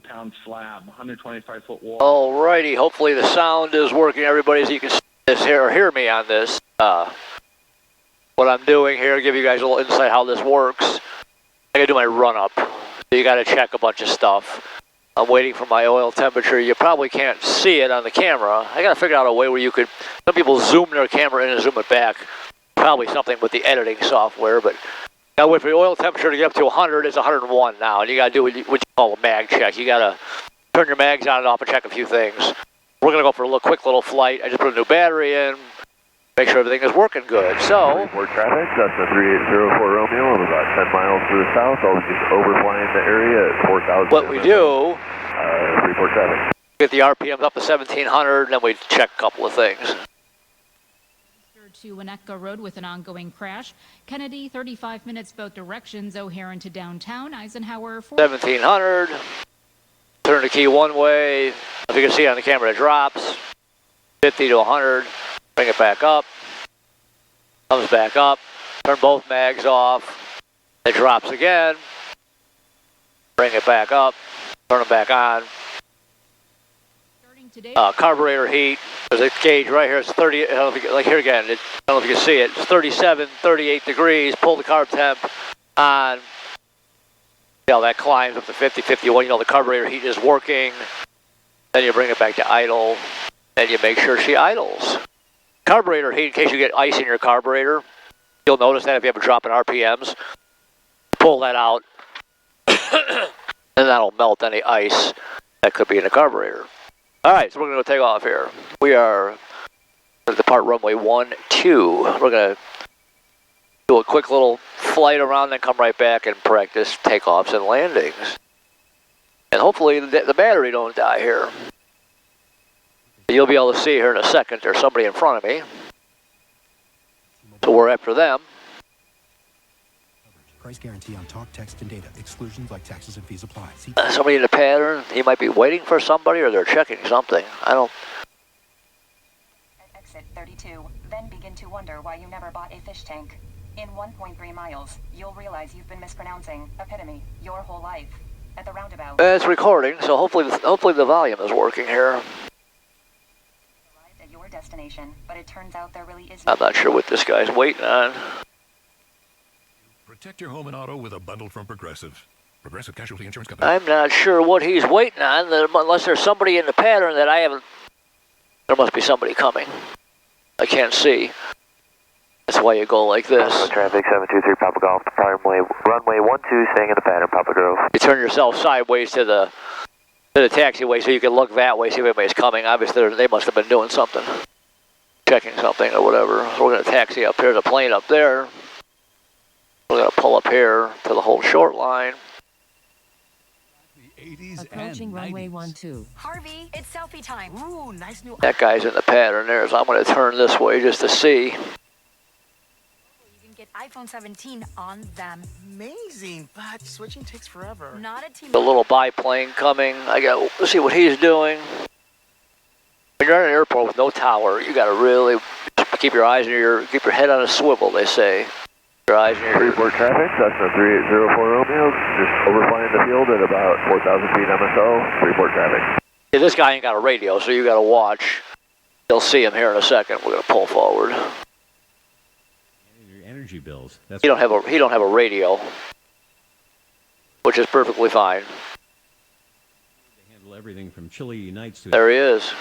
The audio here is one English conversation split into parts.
Pound slab, 125-foot wall. Alrighty, hopefully the sound is working, everybody, so you can see this here or hear me on this. What I'm doing here, give you guys a little insight how this works. I gotta do my run-up, so you gotta check a bunch of stuff. I'm waiting for my oil temperature. You probably can't see it on the camera. I gotta figure out a way where you could, some people zoom their camera in and zoom it back. Probably something with the editing software, but gotta wait for your oil temperature to get up to 100. It's 101 now, and you gotta do what you call a mag check. You gotta turn your mags on and off and check a few things. We're gonna go for a quick little flight. I just put a new battery in, make sure everything is working good. So, report traffic, Cessna 3804 Romeo, I'm about 10 miles to the south. I'll just overflying the area at 4,000. What we do, report traffic. Get the RPMs up to 1700, and then we check a couple of things. To Winnetka Road with an ongoing crash. Kennedy, 35 minutes both directions. O'Hare to downtown. Eisenhower, 1700. Turn the key one way. If you can see on the camera, it drops. 50 to 100. Bring it back up. Comes back up. Turn both mags off. It drops again. Bring it back up. Turn them back on. Carburetor heat. There's a gauge right here. It's 30. I don't know if you, like here again. I don't know if you can see it. It's 37, 38 degrees. Pull the carb temp on. You know, that climbs up to 50, 51. You know the carburetor heat is working. Then you bring it back to idle, and you make sure she idles. Carburetor heat, in case you get ice in your carburetor, you'll notice that if you have a drop in RPMs, pull that out, and that'll melt any ice that could be in the carburetor. All right, so we're going to take off here. We are going to depart runway 12. We're going to do a quick little flight around, then come right back and practice takeoffs and landings. And hopefully the battery don't die here. You'll be able to see here in a second there's somebody in front of me. So we're after them. Price guarantee on talk, text, and data. Exclusions like taxes and fees apply. Somebody in the pattern, he might be waiting for somebody or they're checking something. I don't... At exit 32, then begin to wonder why you never bought a fish tank. In 1.3 miles, you'll realize you've been mispronouncing epitome your whole life. At the roundabout... It's recording, so hopefully the volume is working here. Arrived at your destination, but it turns out there really is... I'm not sure what this guy's waiting on. Protect your home and auto with a bundle from Progressive. Progressive Casualty Insurance Company. I'm not sure what he's waiting on, unless there's somebody in the pattern that I haven't... There must be somebody coming. I can't see. That's why you go like this. Traffic 723 Papa Golf, runway 12, staying in the pattern, Papa Grove. You turn yourself sideways to the taxiway so you can look that way, see if anybody's coming. Obviously, they must have been doing something. Checking something or whatever. So we're going to taxi up here. There's a plane up there. We're going to pull up here to the whole short line. The 80s Approaching and runway 90s. 12. Harvey, it's selfie time. Ooh, nice new... That guy's in the pattern there, so I'm going to turn this way just to see. You can get iPhone 17 on them. Amazing, but switching takes forever. Not a team. The little biplane coming. Let's see what he's doing. When you're at an airport with no tower, you got to really keep your eyes and keep your head on a swivel, they say. Your eyes and your... Report traffic, Cessna 3804 Romeo, just overflying the field at about 4,000 feet MSO. Report traffic. Yeah, this guy ain't got a radio, so you got to watch. You'll see him here in a second. We're going to pull forward. Your energy bills. That's He don't have a radio, which is perfectly fine. They handle everything from chilly nights to... There he is.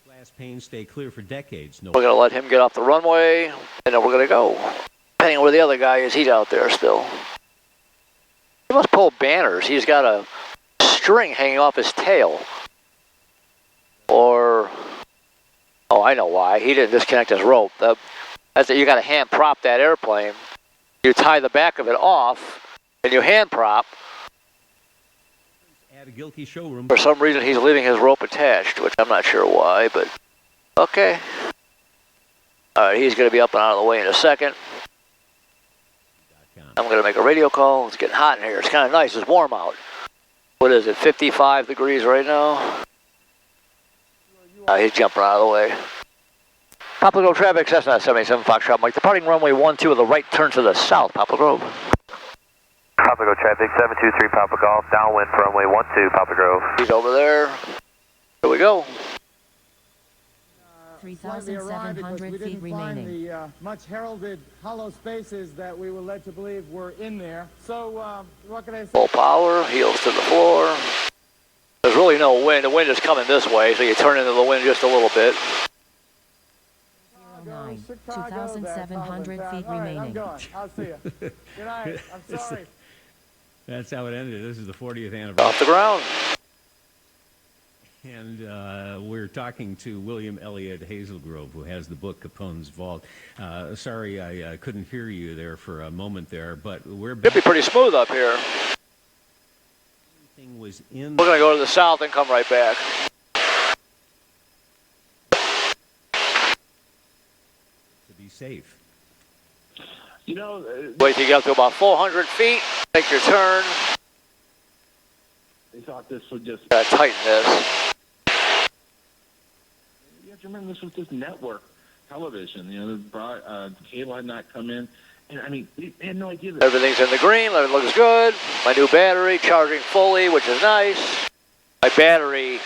Glass panes stay clear for decades. No. We're going to let him get off the runway, and then we're going to go. Depending on where the other guy is, he's out there still. He must pull banners. He's got a string hanging off his tail. Or... Oh, I know why. He didn't disconnect his rope. That's it. You got to hand prop that airplane. You tie the back of it off, and you hand prop. At a Gilkey showroom. For some reason, he's leaving his rope attached, which I'm not sure why, but okay. All right, he's going to be up and out of the way in a second. I'm going to make a radio call. It's getting hot in here. It's kind of nice. It's warm out. What is it, 55 degrees right now? He's jumping out of the way. Poplar Grove traffic, Cessna 77 Foxtrot Mike. Departing runway 12 with a right turn to the south, Poplar Grove. Papa Grove traffic, 723 Papa Golf, downwind for runway 12, Papa Grove. He's over there. Here we go. 3,700 feet remaining. The much heralded hollow spaces that we were led to believe were in there. So, what can I say? Full power, heels to the floor. There's really no wind. The wind is coming this way, so you turn into the wind just a little bit. 09, 2,700 feet remaining. I'm going. I'll see you. Good night. I'm sorry. That's how it ended. This is the 40th anniversary. Off the ground. And we're talking to William Elliott Hazelgrove, who has the book Capone's Vault. Sorry, I couldn't hear you there for a moment there, but we're It'd be pretty smooth up here. everything was in. We're going to go to the south and come right back. To be safe. You know, Wait till you get up to about 400 feet. Take your turn. they thought this would just. Gotta tighten this. You have to remember this was just network television. You know, the cable had not come in, and I mean, they had no idea that. Everything's in the green. It looks good. My new battery charging fully, which is nice. My battery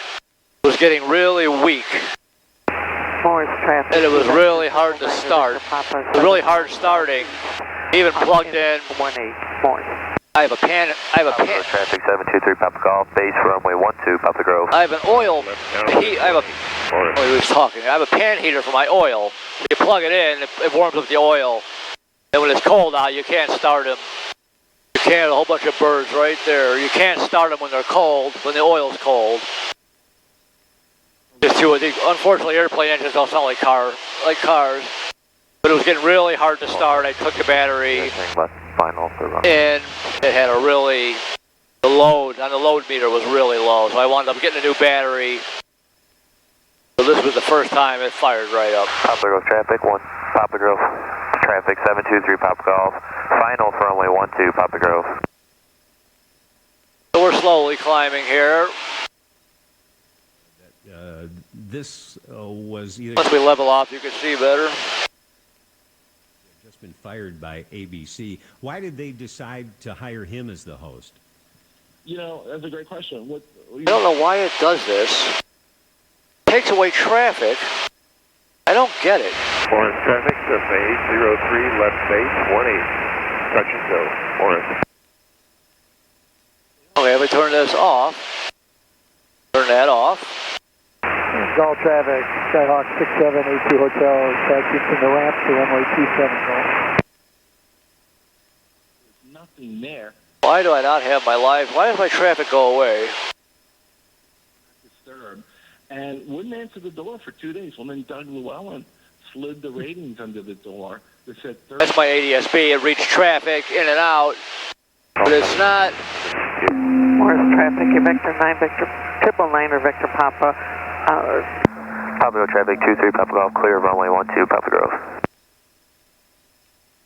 was getting really weak. And it was really hard to start. It was really hard starting. Even plugged in. I have a pan. Traffic 723 Papa Golf, base runway 12, Papa Grove. I have an oil. Oh, he was talking. I have a pan heater for my oil. You plug it in, it warms up the oil. And when it's cold out, you can't start them. You can't. A whole bunch of birds right there. You can't start them when they're cold. When the oil's cold. Unfortunately, airplane engines don't sound like cars. But it was getting really hard to start. I took the battery, and it had the load on the load meter was really low. So I wound up getting a new battery. So this was the first time it fired right up. Papa Grove traffic, Papa Grove traffic, 723 Papa Golf, final for runway 12, Papa Grove. So we're slowly climbing here. This was either Once we level off, you can see better. just been fired by ABC. Why did they decide to hire him as the host? You know, that's a great question. I don't know why it does this. Takes away traffic. I don't get it. Lawrence traffic, Cessna 803, left base, 18, touch and go, Lawrence. Okay, if I turn this off, turn that off. Golf traffic, Skyhawk 6782 Hotel, taxi from the ramp to runway 27 Golf. There's nothing there. Why do I not have my live? Why does my traffic go away? Disturbed. And wouldn't answer the door for 2 days. Well, then Doug Llewellyn slid the ratings under the door. They said That's my ADSB. It reached traffic in and out, but it's not. Morris traffic, Vector 9, Vector 999 or Vector Papa. Papa Grove traffic, 23 Papa Golf, clear runway 12, Papa Grove.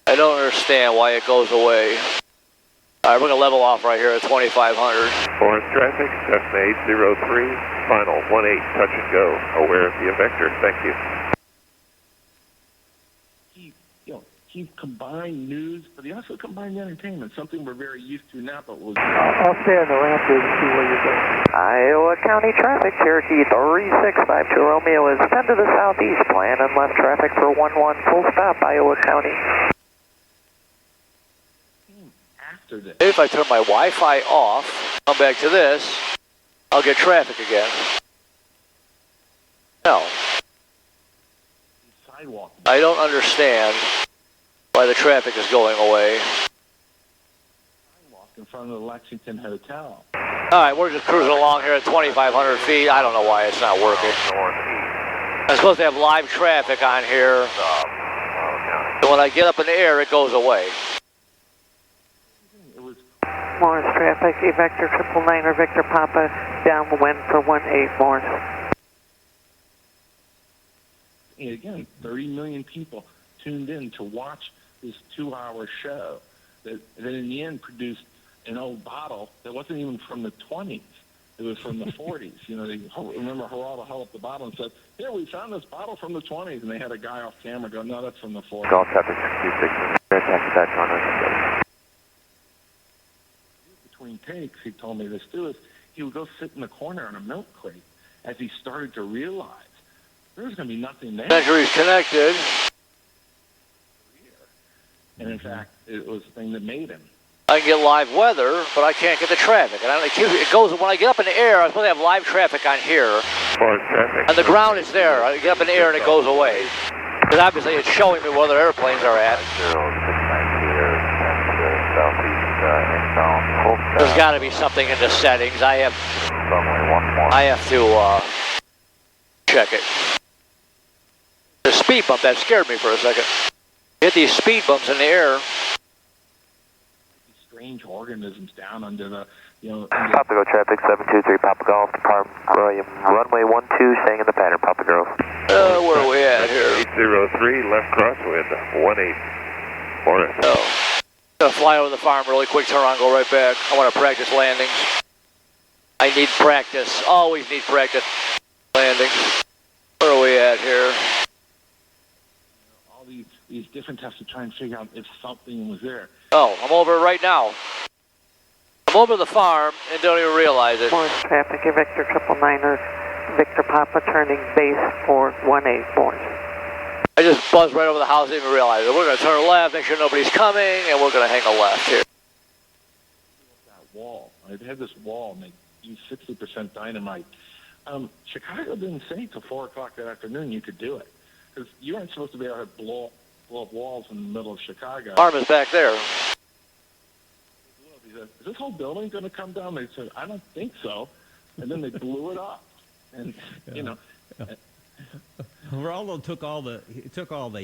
I don't understand why it goes away. All right, we're going to level off right here at 2,500. Lawrence traffic, Cessna 803, final 18, touch and go, aware of the vector, thank you. He combined news, but he also combined entertainment, something we're very used to now, but was... I'll stay on the ramp here to see where you're going. Iowa County traffic, Cherokee 3652 Romeo is 10 to the southeast, plan and left traffic for 11, full stop, Iowa County. After this. If I turn my Wi-Fi off, come back to this, I'll get traffic again. No. Sidewalk. I don't understand why the traffic is going away. In front of the Lexington Hotel. All right, we're just cruising along here at 2,500 feet. I don't know why it's not working. I'm supposed to have live traffic on here. And when I get up in the air, it goes away. Morris traffic, Vector 999 or Vector Papa, downwind for 18, Morris. And again, 30 million people tuned in to watch this 2-hour show that in the end produced an old bottle that wasn't even from the 20s. It was from the 40s. You know, remember Geraldo held up the bottle and said, "Here, we found this bottle from the 20s." And they had a guy off camera go, "No, that's from the 40s." Golf traffic 66, taxi back on us. takes, he told me this too, is he would go sit in the corner on a milk crate as he started to realize there was going to be nothing there. Century's connected. And in fact, it was the thing that made him. I can get live weather, but I can't get the traffic. And it goes, when I get up in the air, I'm supposed to have live traffic on here. Traffic. And the ground is there. I get up in the air and it goes away. Because obviously it's showing me where the airplanes are at. 0692 here, southeast inbound, full stop. There's got to be something in the settings. I have to check it. The speed bump, that scared me for a second. Hit these speed bumps in the air. Strange organisms down under the, Papa Go traffic 723 Papa Golf, Department William, runway 12, staying in the pattern, Papa Grove. Where are we at here? 803, left crosswind, 18. Morning. Oh. Gonna fly over the farm really quick, turn around, go right back. I want to practice landings. I need practice, always need practice landings. Where are we at here? all these different tests to try and figure out if something was there. Oh, I'm over it right now. I'm over the farm and don't even realize it. Morris traffic, Victor 999er, Victor Papa turning base for 18 Morris. I just buzzed right over the house, didn't even realize it. We're going to turn left, make sure nobody's coming, and we're going to hang a left here. That wall. I had this wall, and they used 60% dynamite. Chicago didn't say till 4 o'clock that afternoon you could do it. Because you aren't supposed to be able to blow up walls in the middle of Chicago. Farm is back there. He said, is this whole building going to come down? They said, I don't think so. And then they blew it up. And, you know... Geraldo took all the